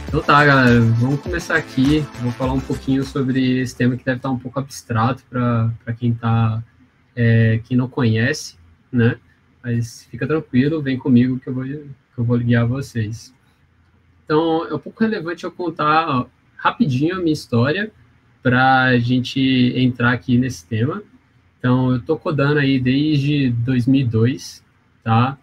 Então tá, galera, vamos começar aqui. Vou falar um pouquinho sobre esse tema que deve estar um pouco abstrato para quem não conhece, né? Mas fica tranquilo, vem comigo que eu vou guiar vocês. Então, é um pouco relevante eu contar rapidinho a minha história para a gente entrar aqui nesse tema. Então, eu estou codando aí desde 2002, tá?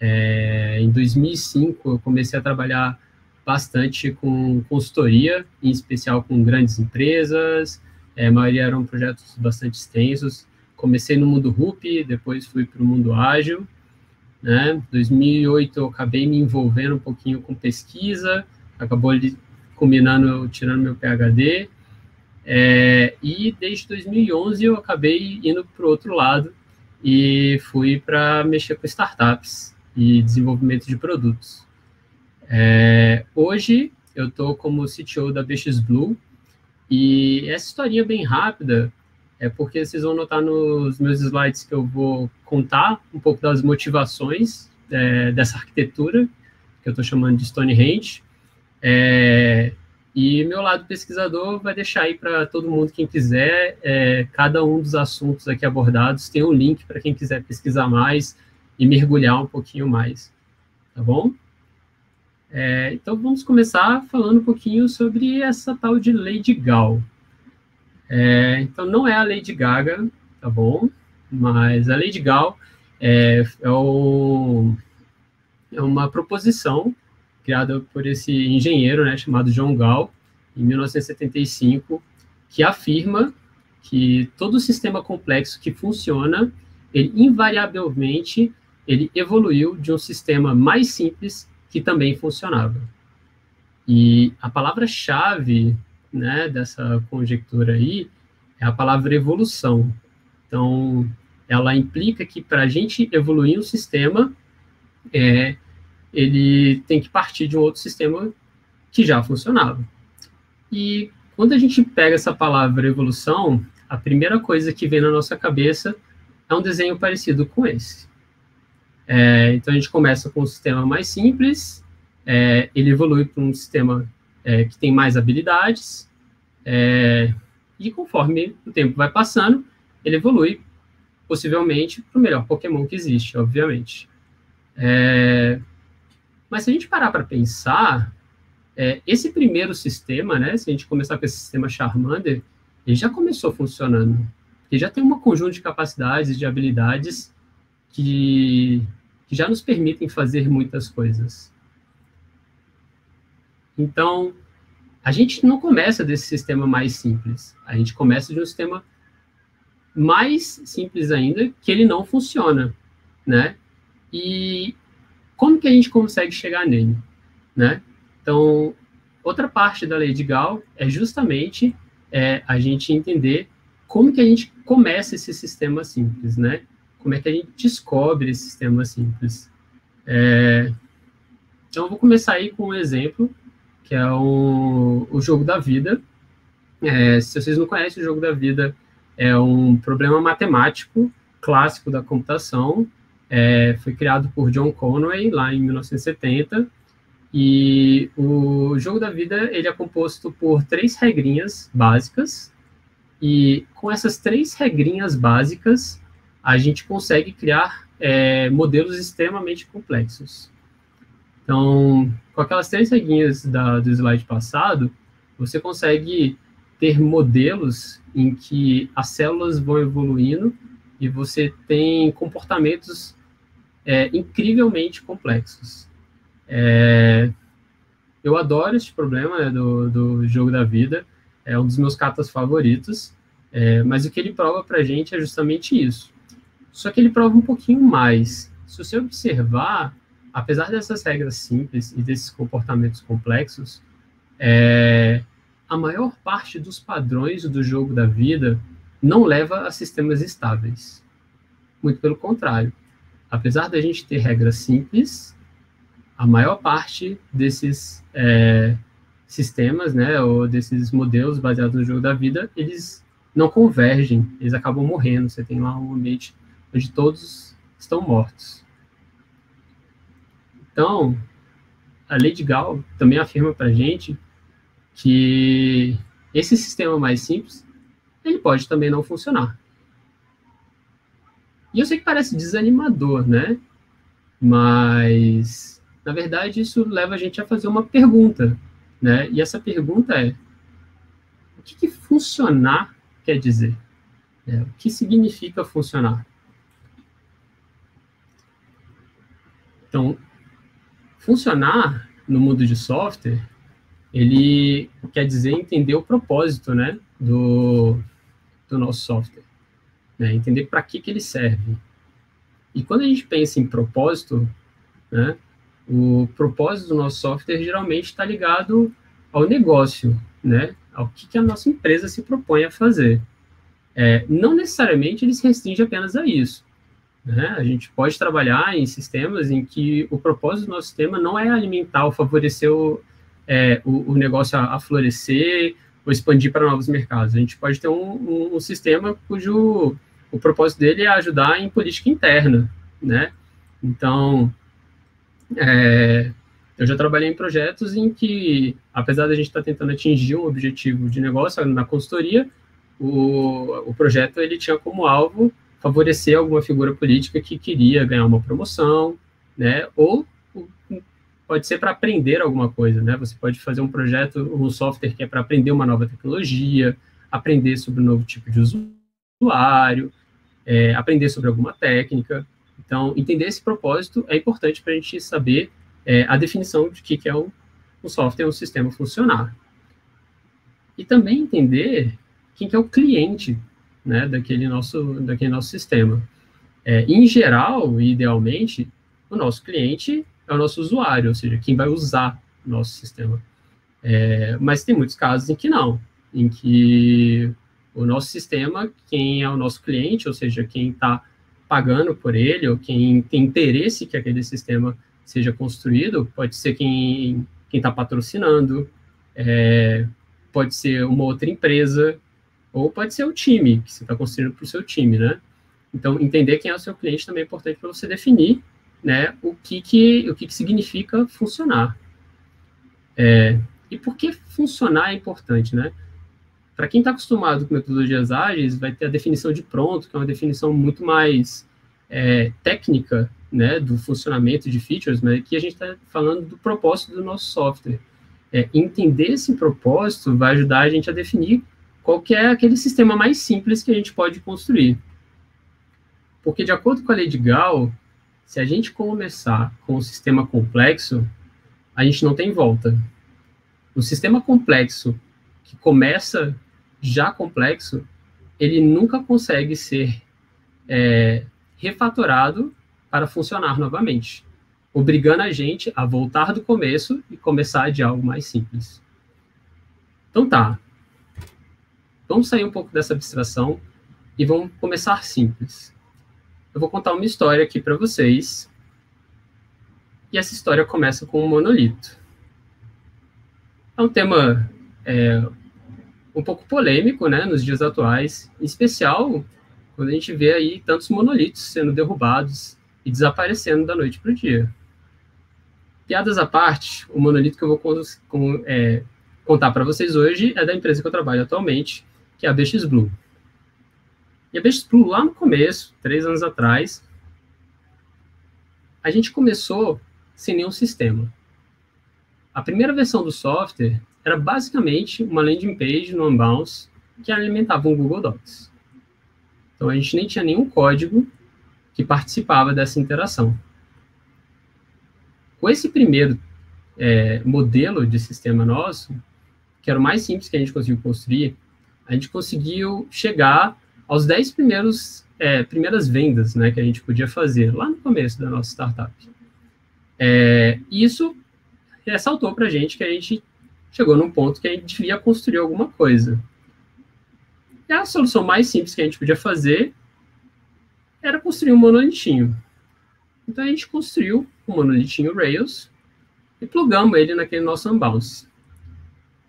Em 2005, eu comecei a trabalhar bastante com consultoria, em especial com grandes empresas, a maioria eram projetos bastante extensos. Comecei no mundo RUP, depois fui para o mundo ágil, né? Em 2008 eu acabei me envolvendo um pouquinho com pesquisa, acabou ali combinando, tirando meu PhD, e desde 2011 eu acabei indo para o outro lado e fui para mexer com startups e desenvolvimento de produtos. Hoje eu estou como CTO da BXBlue e essa historinha bem rápida é porque vocês vão notar nos meus slides que eu vou contar um pouco das motivações dessa arquitetura, que eu estou chamando de Stonehenge, e meu lado pesquisador vai deixar aí para todo mundo, quem quiser, cada um dos assuntos aqui abordados tem um link para quem quiser pesquisar mais e mergulhar um pouquinho mais, tá bom? Então vamos começar falando um pouquinho sobre essa tal de Lady Gal. Então não é a Lady Gaga, tá bom? Mas a Lady Gal é uma proposição criada por esse engenheiro, né, chamado John Gall, em 1975, que afirma que todo sistema complexo que funciona, ele invariavelmente ele evoluiu de um sistema mais simples que também funcionava. E a palavra-chave, né, dessa conjectura aí é a palavra evolução. Então, ela implica que para a gente evoluir um sistema, ele tem que partir de um outro sistema que já funcionava. E quando a gente pega essa palavra evolução, a primeira coisa que vem na nossa cabeça é um desenho parecido com esse. Então a gente começa com um sistema mais simples, ele evolui para um sistema que tem mais habilidades, e conforme o tempo vai passando, ele evolui possivelmente para o melhor Pokémon que existe, obviamente. Mas se a gente parar para pensar, esse primeiro sistema, né, se a gente começar com esse sistema Charmander, ele já começou funcionando. Ele já tem um conjunto de capacidades, de habilidades que já nos permitem fazer muitas coisas. Então, a gente não começa desse sistema mais simples. A gente começa de um sistema mais simples ainda, que ele não funciona, né? E como que a gente consegue chegar nele, né? Então, outra parte da Lei de Gall é justamente a gente entender como que a gente começa esse sistema simples, né? Como é que a gente descobre esse sistema simples. Então, eu vou começar aí com um exemplo, que é o jogo da vida. Se vocês não conhecem, o jogo da vida é um problema matemático clássico da computação. Foi criado por John Conway, lá em 1970, e o jogo da vida ele é composto por 3 regrinhas básicas, e com essas 3 regrinhas básicas, a gente consegue criar modelos extremamente complexos. Então, com aquelas 3 regrinhas do slide passado, você consegue ter modelos em que as células vão evoluindo e você tem comportamentos incrivelmente complexos. Eu adoro esse problema, né, do jogo da vida, é um dos meus katas favoritos, mas o que ele prova para a gente é justamente isso. Só que ele prova um pouquinho mais. Se você observar, apesar dessas regras simples e desses comportamentos complexos, a maior parte dos padrões do jogo da vida não leva a sistemas estáveis. Muito pelo contrário. Apesar da gente ter regras simples, a maior parte desses sistemas, né, ou desses modelos baseados no jogo da vida, eles não convergem, eles acabam morrendo. Você tem lá um ambiente onde todos estão mortos. Então, a lei de Gauss também afirma para a gente que esse sistema mais simples, ele pode também não funcionar. E eu sei que parece desanimador, né? Mas, na verdade, isso leva a gente a fazer uma pergunta, né? E essa pergunta é: o que funcionar quer dizer? O que significa funcionar? Então, funcionar no mundo de software, ele quer dizer entender o propósito, né, do nosso software, né? Entender para que ele serve. E quando a gente pensa em propósito, né, o propósito do nosso software geralmente está ligado ao negócio, né, ao que a nossa empresa se propõe a fazer. Não necessariamente ele se restringe apenas a isso, né? A gente pode trabalhar em sistemas em que o propósito do nosso sistema não é alimentar ou favorecer o negócio a florescer ou expandir para novos mercados. A gente pode ter um sistema cujo o propósito dele é ajudar em política interna, né? Então, eu já trabalhei em projetos em que, apesar da gente estar tentando atingir um objetivo de negócio na consultoria, o projeto ele tinha como alvo favorecer alguma figura política que queria ganhar uma promoção, né? Ou pode ser para aprender alguma coisa, né? Você pode fazer um projeto, um software que é para aprender uma nova tecnologia, aprender sobre um novo tipo de usuário, aprender sobre alguma técnica. Então, entender esse propósito é importante para a gente saber a definição de que é um software, um sistema funcionar. E também entender quem que é o cliente, né, daquele nosso sistema. Em geral, e idealmente, o nosso cliente é o nosso usuário, ou seja, quem vai usar o nosso sistema. Mas tem muitos casos em que não, em que o nosso sistema, quem é o nosso cliente, ou seja, quem está pagando por ele, ou quem tem interesse que aquele sistema seja construído, pode ser quem está patrocinando, pode ser uma outra empresa, ou pode ser o time, que você está construindo para o seu time, né? Então, entender quem é o seu cliente também é importante para você definir, né, o que significa funcionar. E por que funcionar é importante, né? Para quem está acostumado com metodologias ágeis, vai ter a definição de pronto, que é uma definição muito mais técnica, né, do funcionamento de features, mas aqui a gente está falando do propósito do nosso software. Entender esse propósito vai ajudar a gente a definir qual que é aquele sistema mais simples que a gente pode construir. Porque, de acordo com a lei de Gauss, se a gente começar com um sistema complexo, a gente não tem volta. O sistema complexo, que começa já complexo, ele nunca consegue ser refatorado para funcionar novamente, obrigando a gente a voltar do começo e começar de algo mais simples. Então tá, vamos sair um pouco dessa abstração e vamos começar simples. Eu vou contar uma história aqui para vocês, e essa história começa com um monolito. É um tema um pouco polêmico, né, nos dias atuais, em especial quando a gente vê aí tantos monolitos sendo derrubados e desaparecendo da noite para o dia. Piadas à parte, o monolito que eu vou contar para vocês hoje é da empresa que eu trabalho atualmente, que é a BXBlue. E a BXBlue, lá no começo, 3 anos atrás, a gente começou sem nenhum sistema. A primeira versão do software era basicamente uma landing page no Unbounce que alimentava um Google Docs. Então, a gente nem tinha nenhum código que participava dessa interação. Com esse primeiro modelo de sistema nosso, que era o mais simples que a gente conseguiu construir, a gente conseguiu chegar aos 10 primeiras vendas, né, que a gente podia fazer lá no começo da nossa startup. Isso ressaltou para a gente que a gente chegou num ponto que a gente devia construir alguma coisa. E a solução mais simples que a gente podia fazer era construir um monolitinho. Então, a gente construiu um monolitinho Rails e plugamos ele naquele nosso Unbounce.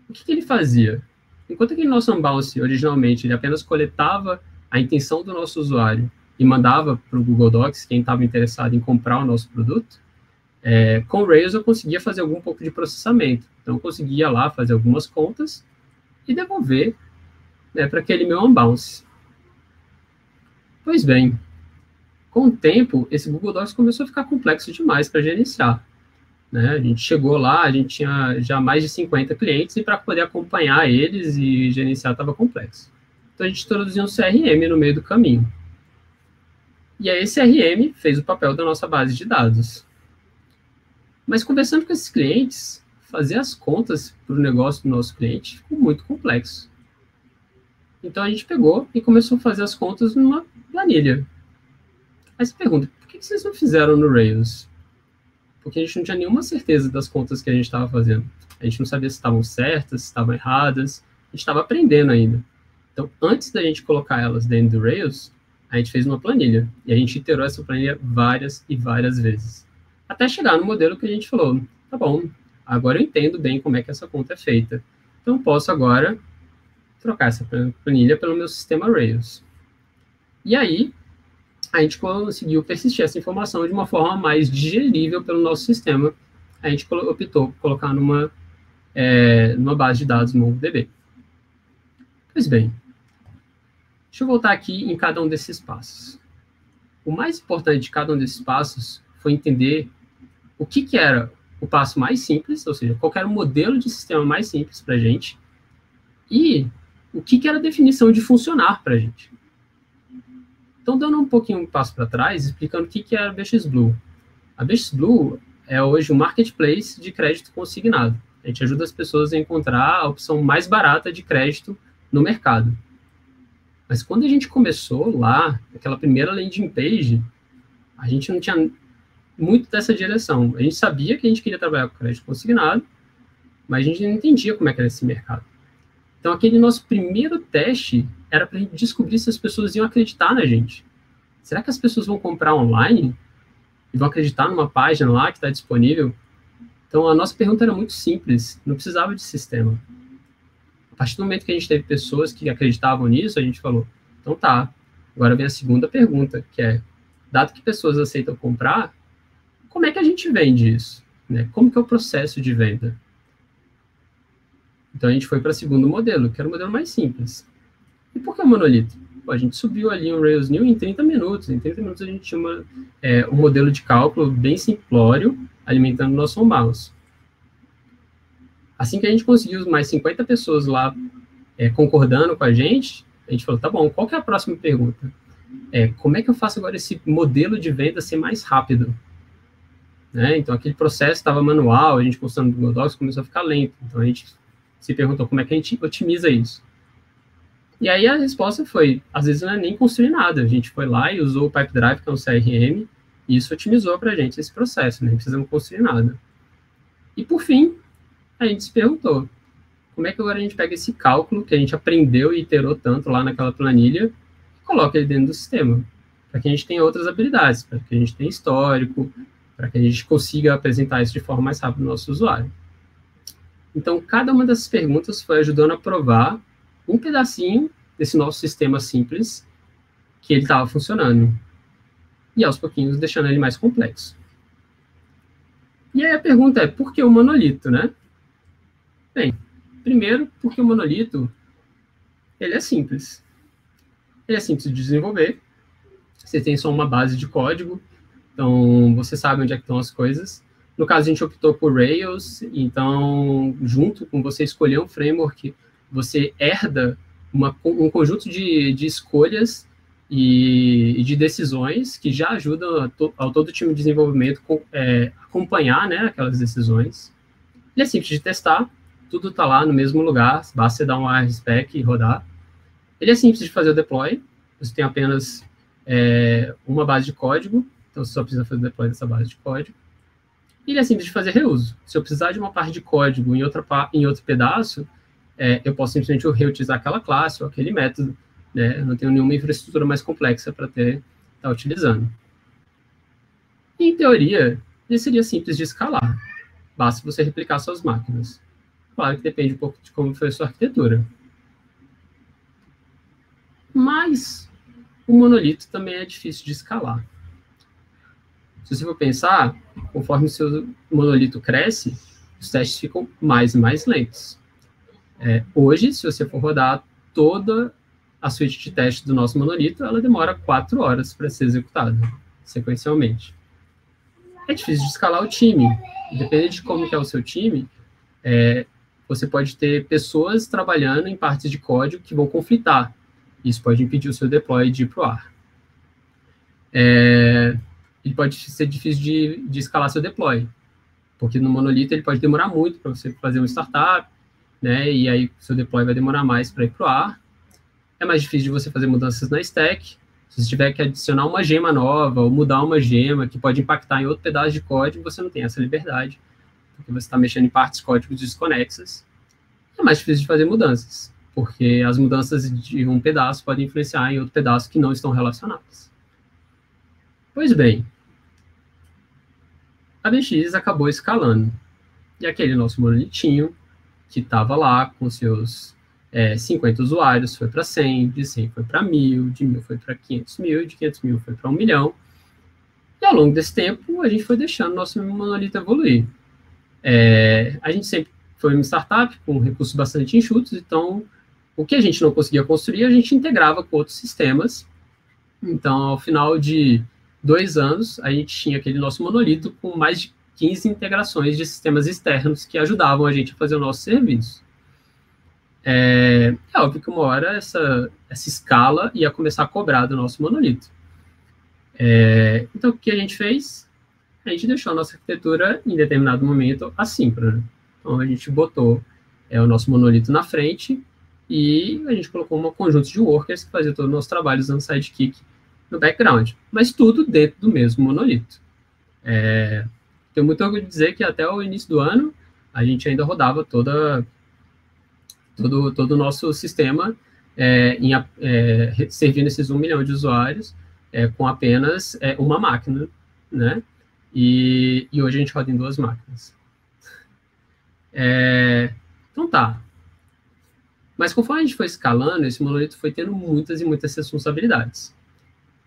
O que ele fazia? Enquanto aquele nosso Unbounce, originalmente, ele apenas coletava a intenção do nosso usuário e mandava para o Google Docs, quem estava interessado em comprar o nosso produto, Com o Rails eu conseguia fazer algum pouco de processamento. Então eu conseguia lá fazer algumas contas e devolver, né, para aquele meu unbounce. Pois bem, com o tempo, esse Google Docs começou a ficar complexo demais para gerenciar. Né? A gente chegou lá, a gente tinha já mais de 50 clientes e para poder acompanhar eles e gerenciar estava complexo. Então a gente introduziu um CRM no meio do caminho. E aí esse CRM fez o papel da nossa base de dados. Mas conversando com esses clientes, fazer as contas para o negócio do nosso cliente ficou muito complexo. Então a gente pegou e começou a fazer as contas numa planilha. Aí você pergunta, por que vocês não fizeram no Rails? Porque a gente não tinha nenhuma certeza das contas que a gente estava fazendo. A gente não sabia se estavam certas, se estavam erradas. A gente estava aprendendo ainda. Então, antes da gente colocar elas dentro do Rails, a gente fez uma planilha. E a gente iterou essa planilha várias e várias vezes. Até chegar no modelo que a gente falou, tá bom, agora eu entendo bem como é que essa conta é feita. Então, eu posso agora trocar essa planilha pelo meu sistema Rails. E aí, a gente conseguiu persistir essa informação de uma forma mais digerível pelo nosso sistema. A gente optou por colocar numa base de dados MongoDB. Pois bem, deixa eu voltar aqui em cada um desses passos. O mais importante de cada um desses passos foi entender o que era o passo mais simples, ou seja, qual era o modelo de sistema mais simples para a gente, e o que era a definição de funcionar para a gente. Então, dando um pouquinho um passo para trás, explicando o que é a BXBlue. A BXBlue é hoje um marketplace de crédito consignado. A gente ajuda as pessoas a encontrar a opção mais barata de crédito no mercado. Mas quando a gente começou lá, aquela primeira landing page, a gente não tinha muito dessa direção. A gente sabia que a gente queria trabalhar com crédito consignado, mas a gente não entendia como é que era esse mercado. Então, aquele nosso primeiro teste era para a gente descobrir se as pessoas iam acreditar na gente. Será que as pessoas vão comprar online e vão acreditar numa página lá que está disponível? Então, a nossa pergunta era muito simples, não precisava de sistema. A partir do momento que a gente teve pessoas que acreditavam nisso, a gente falou, então tá, agora vem a segunda pergunta, que é, dado que pessoas aceitam comprar, como é que a gente vende isso? Né? Como que é o processo de venda? Então, a gente foi para o segundo modelo, que era o modelo mais simples. E por que o monolito? Pô, a gente subiu ali um Rails New em 30 minutos. Em 30 minutos, a gente tinha um modelo de cálculo bem simplório, alimentando o nosso on-bounce. Assim que a gente conseguiu mais 50 pessoas lá concordando com a gente falou, tá bom, qual que é a próxima pergunta? Como é que eu faço agora esse modelo de venda ser mais rápido? Né? Então, aquele processo estava manual, a gente postando no Google Docs, começou a ficar lento. Então, a gente se perguntou como é que a gente otimiza isso. E aí a resposta foi, às vezes não é nem construir nada. A gente foi lá e usou o Pipedrive, que é um CRM, e isso otimizou para a gente esse processo, nem precisamos construir nada. E por fim, a gente se perguntou, como é que agora a gente pega esse cálculo que a gente aprendeu e iterou tanto lá naquela planilha e coloca ele dentro do sistema, para que a gente tenha outras habilidades, para que a gente tenha histórico, para que a gente consiga apresentar isso de forma mais rápida ao nosso usuário. Então, cada uma dessas perguntas foi ajudando a provar um pedacinho desse nosso sistema simples que ele estava funcionando. E, aos pouquinhos, deixando ele mais complexo. E aí a pergunta é, por que o monolito, né? Bem, primeiro, porque o monolito, ele é simples. Ele é simples de desenvolver. Você tem só uma base de código, então você sabe onde é que estão as coisas. No caso, a gente optou por Rails, então, junto com você escolher um framework, você herda um conjunto de escolhas e de decisões que já ajudam ao todo o time de desenvolvimento acompanhar, né, aquelas decisões. Ele é simples de testar, tudo está lá no mesmo lugar, basta você dar um RSpec e rodar. Ele é simples de fazer o deploy, você tem apenas uma base de código, então você só precisa fazer o deploy dessa base de código. Ele é simples de fazer reuso. Se eu precisar de uma parte de código em outro pedaço, eu posso simplesmente reutilizar aquela classe ou aquele método. Né? Eu não tenho nenhuma infraestrutura mais complexa para estar utilizando. E, em teoria, ele seria simples de escalar. Basta você replicar suas máquinas. Claro que depende um pouco de como foi a sua arquitetura. Mas o monolito também é difícil de escalar. Se você for pensar, conforme o seu monolito cresce, os testes ficam mais e mais lentos. Hoje, se você for rodar toda a suíte de teste do nosso monolito, ela demora 4 horas para ser executada, sequencialmente. É difícil de escalar o time. Dependendo de como que é o seu time, você pode ter pessoas trabalhando em partes de código que vão conflitar. Isso pode impedir o seu deploy de ir para o ar. E pode ser difícil de escalar seu deploy, porque no monolito ele pode demorar muito para você fazer um startup, né? E aí seu deploy vai demorar mais para ir para o ar. É mais difícil de você fazer mudanças na stack. Se você tiver que adicionar uma gema nova ou mudar uma gema que pode impactar em outro pedaço de código, você não tem essa liberdade, porque você está mexendo em partes de código desconexas. É mais difícil de fazer mudanças, porque as mudanças de um pedaço podem influenciar em outro pedaço que não estão relacionados. Pois bem, a BX acabou escalando. E aquele nosso monolitinho, que estava lá com seus 50 usuários, foi para 100, de 100 foi para 1.000, de 1.000 foi para 500 mil, de 500 mil foi para 1 milhão. E ao longo desse tempo, a gente foi deixando o nosso monolito evoluir. A gente sempre foi uma startup com recursos bastante enxutos, então o que a gente não conseguia construir, a gente integrava com outros sistemas. Então, ao final de 2 anos, a gente tinha aquele nosso monolito com mais de 15 integrações de sistemas externos que ajudavam a gente a fazer o nosso serviço. É óbvio que uma hora essa escala ia começar a cobrar do nosso monolito. Então, o que a gente fez? A gente deixou a nossa arquitetura, em determinado momento, assíncrona. Então, a gente botou o nosso monolito na frente e a gente colocou um conjunto de workers que fazia todo o nosso trabalho usando Sidekick no background, mas tudo dentro do mesmo monolito. Tenho muito orgulho de dizer que até o início do ano, a gente ainda rodava todo o nosso sistema servindo esses 1 milhão de usuários com apenas uma máquina, né? E hoje a gente roda em 2 máquinas. Então tá. Mas conforme a gente foi escalando, esse monolito foi tendo muitas e muitas responsabilidades.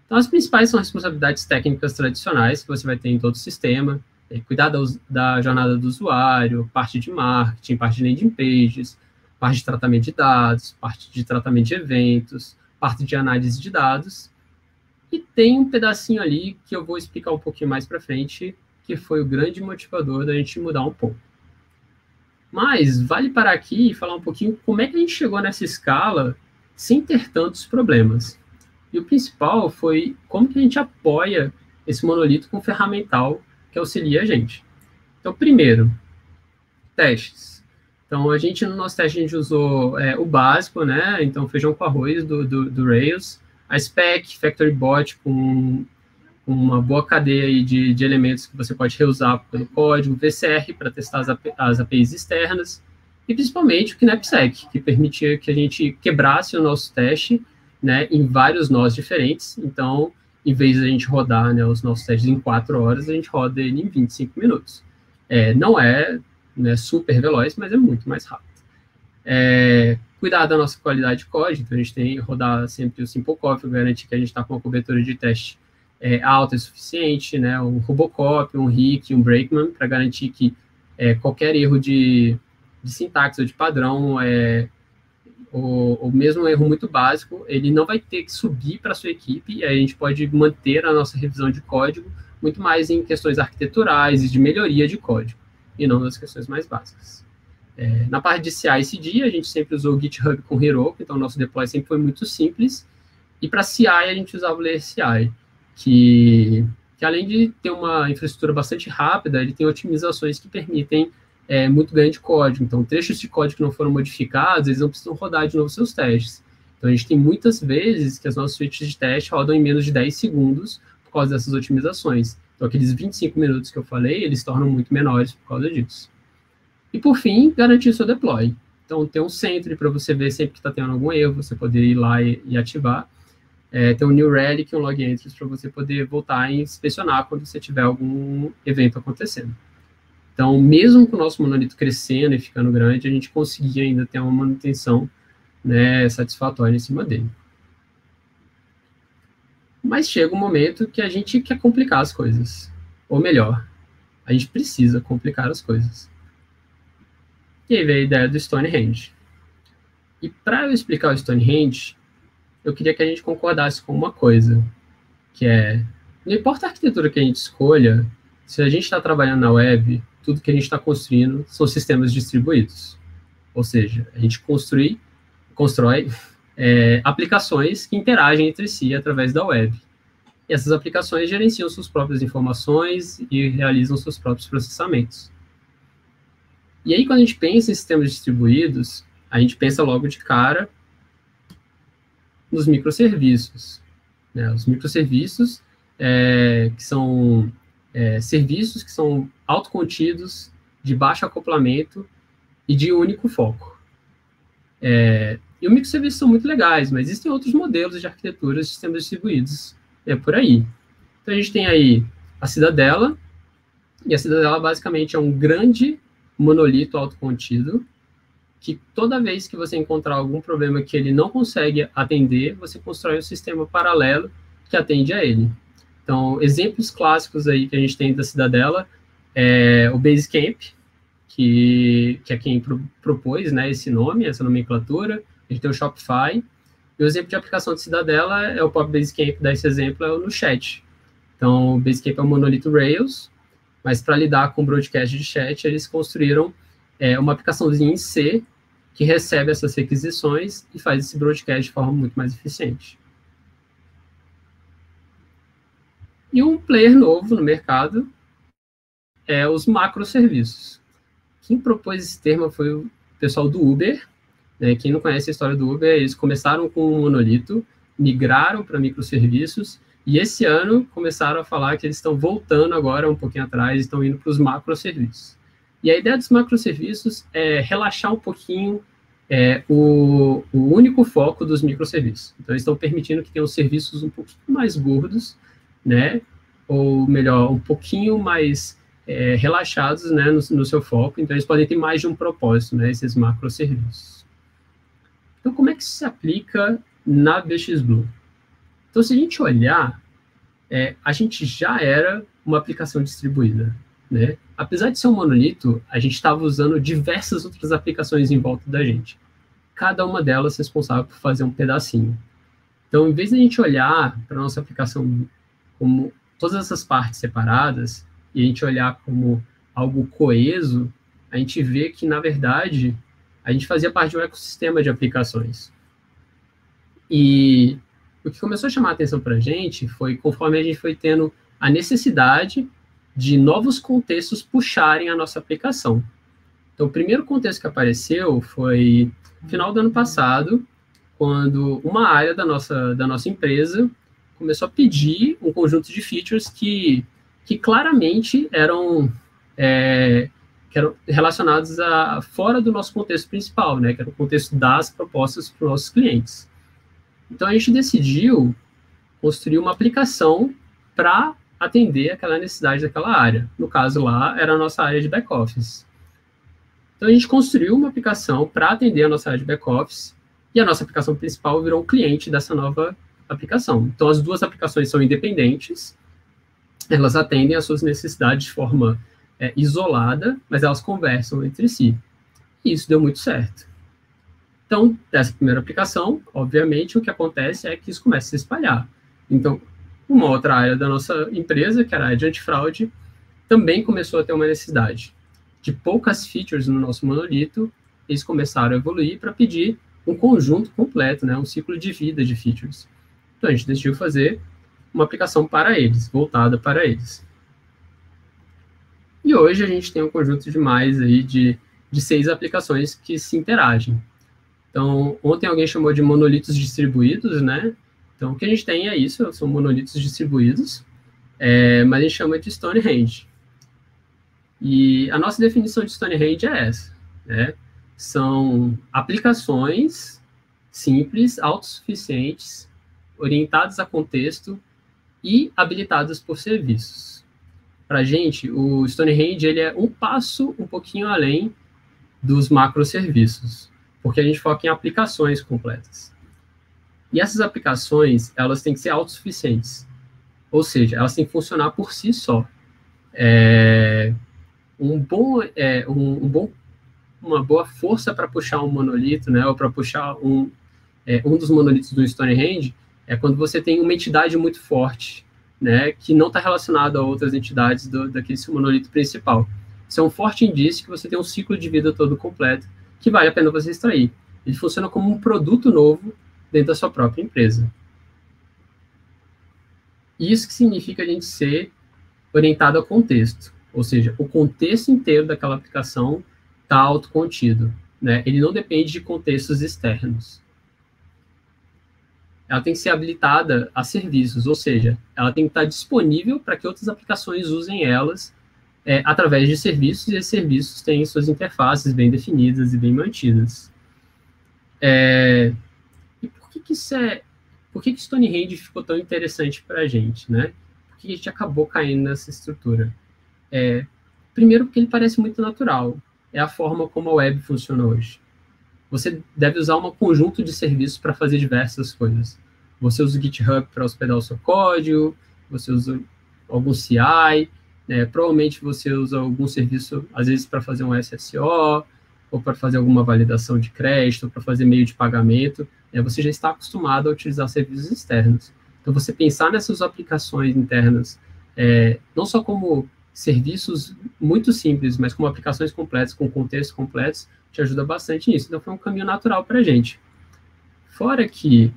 Então, as principais são responsabilidades técnicas tradicionais que você vai ter em todo o sistema, cuidar da jornada do usuário, parte de marketing, parte de landing pages, parte de tratamento de dados, parte de tratamento de eventos, parte de análise de dados. E tem um pedacinho ali que eu vou explicar um pouquinho mais para frente, que foi o grande motivador da gente mudar um pouco. Mas vale parar aqui e falar um pouquinho como é que a gente chegou nessa escala sem ter tantos problemas. E o principal foi como que a gente apoia esse monolito com um ferramental que auxilia a gente. Então, primeiro, testes. Então, no nosso teste, a gente usou o básico, né? Então, feijão com arroz do Rails, a spec, factory bot com uma boa cadeia aí de elementos que você pode reusar pelo código, VCR para testar as APIs externas, e principalmente o knapsack, que permitia que a gente quebrasse o nosso teste, né, em vários nós diferentes. Então, em vez de a gente rodar, né, os nossos testes em 4 horas, a gente roda ele em 25 minutos. Não é, né, super veloz, mas é muito mais rápido. Cuidar da nossa qualidade de código, então a gente tem que rodar sempre o Simple Coffee, garantir que a gente está com uma cobertura de teste alta e suficiente, né, um Robocop, um RIC, um Brakeman, para garantir que qualquer erro de sintaxe ou de padrão, ou mesmo um erro muito básico, ele não vai ter que subir para a sua equipe, e aí a gente pode manter a nossa revisão de código muito mais em questões arquiteturais e de melhoria de código, e não nas questões mais básicas. Na parte de CI e CD, a gente sempre usou o GitHub com Heroku, então o nosso deploy sempre foi muito simples, e para CI a gente usava o Layer CI, que além de ter uma infraestrutura bastante rápida, ele tem otimizações que permitem muito ganho de código. Então, trechos de código que não foram modificados, eles não precisam rodar de novo seus testes. Então, a gente tem muitas vezes que as nossas suítes de teste rodam em menos de 10 segundos por causa dessas otimizações. Então, aqueles 25 minutos que eu falei, eles se tornam muito menores por causa disso. E, por fim, garantir seu deploy. Então, tem um Sentry para você ver sempre que está tendo algum erro, você poder ir lá e ativar. Tem um New Relic e um Log Entries para você poder voltar e inspecionar quando você tiver algum evento acontecendo. Então, mesmo com o nosso monolito crescendo e ficando grande, a gente conseguia ainda ter uma manutenção, né, satisfatória em cima dele. Mas chega um momento que a gente quer complicar as coisas. Ou melhor, a gente precisa complicar as coisas. E aí veio a ideia do Stonehenge. E para eu explicar o Stonehenge, eu queria que a gente concordasse com uma coisa, que é, não importa a arquitetura que a gente escolha, se a gente está trabalhando na web, tudo que a gente está construindo são sistemas distribuídos. Ou seja, a gente constrói aplicações que interagem entre si através da web. E essas aplicações gerenciam suas próprias informações e realizam seus próprios processamentos. E aí, quando a gente pensa em sistemas distribuídos, a gente pensa logo de cara nos microserviços. Né? Os microserviços, que são serviços que são autocontidos, de baixo acoplamento e de único foco. E os microserviços são muito legais, mas existem outros modelos de arquitetura de sistemas distribuídos por aí. Então, a gente tem aí a Cidadela, e a Cidadela basicamente é um grande monolito autocontido, que toda vez que você encontrar algum problema que ele não consegue atender, você constrói um sistema paralelo que atende a ele. Então, exemplos clássicos aí que a gente tem da Cidadela é o Basecamp, que é quem propôs, né, esse nome, essa nomenclatura. A gente tem o Shopify. E o exemplo de aplicação de Cidadela é o próprio Basecamp, dá esse exemplo no chat. Então, o Basecamp é um monolito Rails, mas para lidar com broadcast de chat, eles construíram uma aplicaçãozinha em C que recebe essas requisições e faz esse broadcast de forma muito mais eficiente. E um player novo no mercado é os macroserviços. Quem propôs esse termo foi o pessoal do Uber. Né? Quem não conhece a história do Uber, eles começaram com um monolito, migraram para microserviços, e esse ano começaram a falar que eles estão voltando agora, um pouquinho atrás, estão indo para os macroserviços. E a ideia dos macroserviços é relaxar um pouquinho o único foco dos microserviços. Então, eles estão permitindo que tenham serviços um pouco mais gordos, né? Ou melhor, um pouquinho mais relaxados, né, no seu foco. Então, eles podem ter mais de um propósito, né, esses macroserviços. Então, como é que isso se aplica na BXBlue? Então, se a gente olhar, a gente já era uma aplicação distribuída, né? Apesar de ser um monolito, a gente estava usando diversas outras aplicações em volta da gente. Cada uma delas responsável por fazer um pedacinho. Então, em vez de a gente olhar para a nossa aplicação como todas essas partes separadas, e a gente olhar como algo coeso, a gente vê que, na verdade, a gente fazia parte de um ecossistema de aplicações. E o que começou a chamar a atenção para a gente foi conforme a gente foi tendo a necessidade de novos contextos puxarem a nossa aplicação. Então, o primeiro contexto que apareceu foi no final do ano passado, quando uma área da nossa empresa começou a pedir um conjunto de features que claramente eram relacionados a fora do nosso contexto principal, né, que era o contexto das propostas para os nossos clientes. Então, a gente decidiu construir uma aplicação para atender aquela necessidade daquela área. No caso lá, era a nossa área de back-office. Então, a gente construiu uma aplicação para atender a nossa área de back-office e a nossa aplicação principal virou um cliente dessa nova aplicação. Então, as duas aplicações são independentes, elas atendem às suas necessidades de forma isolada, mas elas conversam entre si. E isso deu muito certo. Então, dessa primeira aplicação, obviamente, o que acontece é que isso começa a se espalhar. Então, uma outra área da nossa empresa, que era a área de antifraude, também começou a ter uma necessidade de poucas features no nosso monolito. Eles começaram a evoluir para pedir um conjunto completo, né, um ciclo de vida de features. Então, a gente decidiu fazer uma aplicação para eles, voltada para eles. E hoje a gente tem um conjunto de mais aí de 6 aplicações que se interagem. Então, ontem alguém chamou de monolitos distribuídos, né? Então, o que a gente tem é isso, são monolitos distribuídos, mas a gente chama de Stonehenge. E a nossa definição de Stonehenge é essa, né? São aplicações simples, autossuficientes, orientadas a contexto e habilitadas por serviços. Para a gente, o Stonehenge ele é um passo um pouquinho além dos macroserviços, porque a gente foca em aplicações completas. E essas aplicações, elas têm que ser autossuficientes, ou seja, elas têm que funcionar por si só. Uma boa força para puxar um monolito, né, ou para puxar um dos monolitos do Stonehenge, é quando você tem uma entidade muito forte, né, que não está relacionada a outras entidades daquele seu monolito principal. Isso é um forte indício que você tem um ciclo de vida todo completo, que vale a pena você extrair. Ele funciona como um produto novo dentro da sua própria empresa. Isso que significa a gente ser orientado ao contexto, ou seja, o contexto inteiro daquela aplicação está autocontido, né? Ele não depende de contextos externos. Ela tem que ser habilitada a serviços, ou seja, ela tem que estar disponível para que outras aplicações usem elas através de serviços, e esses serviços têm suas interfaces bem definidas e bem mantidas. E por que Stonehenge ficou tão interessante para a gente, né? Por que a gente acabou caindo nessa estrutura? Primeiro, porque ele parece muito natural. É a forma como a web funciona hoje. Você deve usar um conjunto de serviços para fazer diversas coisas. Você usa o GitHub para hospedar o seu código, você usa algum CI, né? Provavelmente você usa algum serviço, às vezes, para fazer um SSO, ou para fazer alguma validação de crédito, ou para fazer meio de pagamento. Você já está acostumado a utilizar serviços externos. Então, você pensar nessas aplicações internas, não só como serviços muito simples, mas como aplicações completas, com contextos completos, te ajuda bastante nisso. Então, foi um caminho natural para a gente. Fora que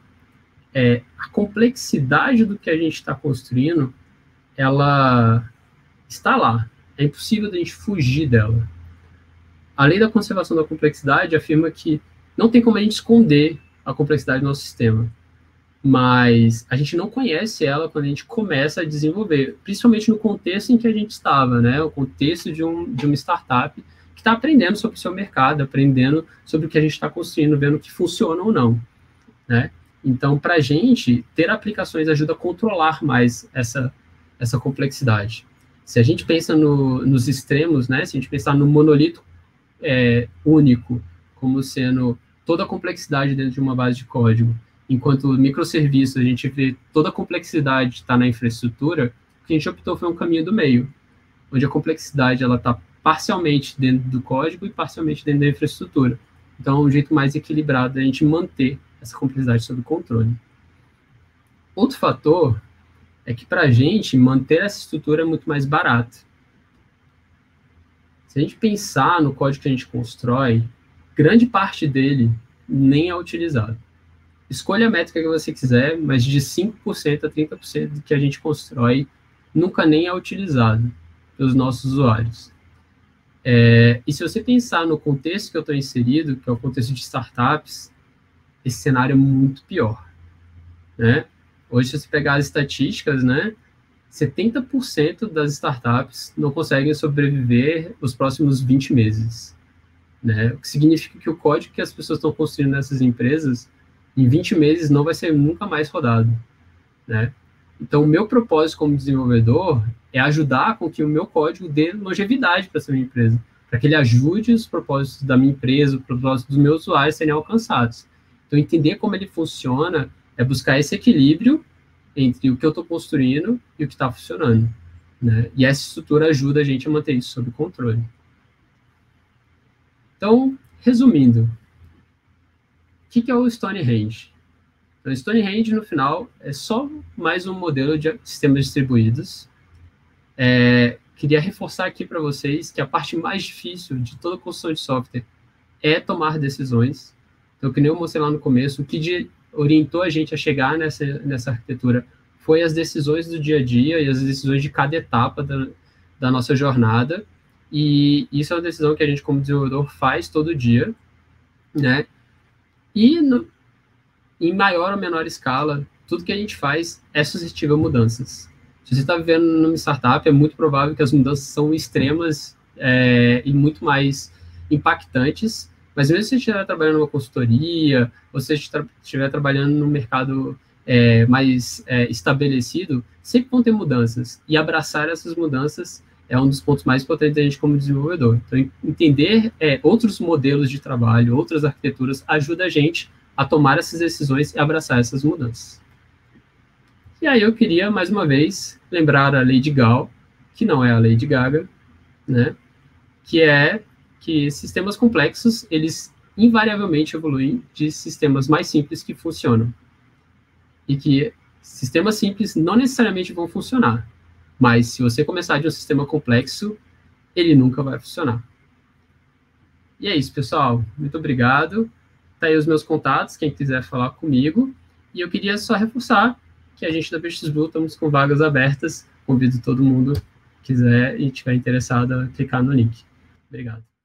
a complexidade do que a gente está construindo, ela está lá. É impossível da gente fugir dela. A lei da conservação da complexidade afirma que não tem como a gente esconder a complexidade do nosso sistema, mas a gente não conhece ela quando a gente começa a desenvolver, principalmente no contexto em que a gente estava, né? O contexto de uma startup que está aprendendo sobre o seu mercado, aprendendo sobre o que a gente está construindo, vendo que funciona ou não, né? Então, para a gente, ter aplicações ajuda a controlar mais essa complexidade. Se a gente pensa nos extremos, né? Se a gente pensar no monolito único, como sendo toda a complexidade dentro de uma base de código, enquanto microserviços a gente vê toda a complexidade está na infraestrutura, o que a gente optou foi um caminho do meio, onde a complexidade ela está parcialmente dentro do código e parcialmente dentro da infraestrutura. Então, é um jeito mais equilibrado da gente manter essa complexidade sob controle. Outro fator é que, para a gente, manter essa estrutura é muito mais barato. Se a gente pensar no código que a gente constrói, grande parte dele nem é utilizado. Escolha a métrica que você quiser, mas de 5% a 30% do que a gente constrói nunca nem é utilizado pelos nossos usuários. E se você pensar no contexto que eu estou inserido, que é o contexto de startups, esse cenário é muito pior, né? Hoje, se você pegar as estatísticas, né, 70% das startups não conseguem sobreviver os próximos 20 meses, né? O que significa que o código que as pessoas estão construindo nessas empresas, em 20 meses, não vai ser nunca mais rodado, né? Então, o meu propósito como desenvolvedor é ajudar com que o meu código dê longevidade para essa minha empresa, para que ele ajude os propósitos da minha empresa, os propósitos dos meus usuários serem alcançados. Então, entender como ele funciona é buscar esse equilíbrio entre o que eu estou construindo e o que está funcionando, né? E essa estrutura ajuda a gente a manter isso sob controle. Então, resumindo, o que é o Stonehenge? Então, Stonehenge, no final, é só mais um modelo de sistemas distribuídos. Queria reforçar aqui para vocês que a parte mais difícil de toda a construção de software é tomar decisões. Então, que nem eu mostrei lá no começo, o que orientou a gente a chegar nessa arquitetura foi as decisões do dia a dia e as decisões de cada etapa da nossa jornada. E isso é uma decisão que a gente, como desenvolvedor, faz todo dia, né? E em maior ou menor escala, tudo que a gente faz é suscetível a mudanças. Se você está vivendo numa startup, é muito provável que as mudanças são extremas e muito mais impactantes, mas mesmo se você estiver trabalhando numa consultoria, ou se você estiver trabalhando num mercado mais estabelecido, sempre vão ter mudanças, e abraçar essas mudanças é um dos pontos mais importantes da gente como desenvolvedor. Então, entender outros modelos de trabalho, outras arquiteturas, ajuda a gente a tomar essas decisões e abraçar essas mudanças. E aí eu queria, mais uma vez, lembrar a lei de Gauss, que não é a Lady Gaga, né? Que é que sistemas complexos, eles invariavelmente evoluem de sistemas mais simples que funcionam. E que sistemas simples não necessariamente vão funcionar. Mas se você começar de um sistema complexo, ele nunca vai funcionar. E é isso, pessoal. Muito obrigado. Tá aí os meus contatos, quem quiser falar comigo. E eu queria só reforçar que a gente da PX Blue estamos com vagas abertas. Convido todo mundo que quiser e estiver interessado a clicar no link. Obrigado.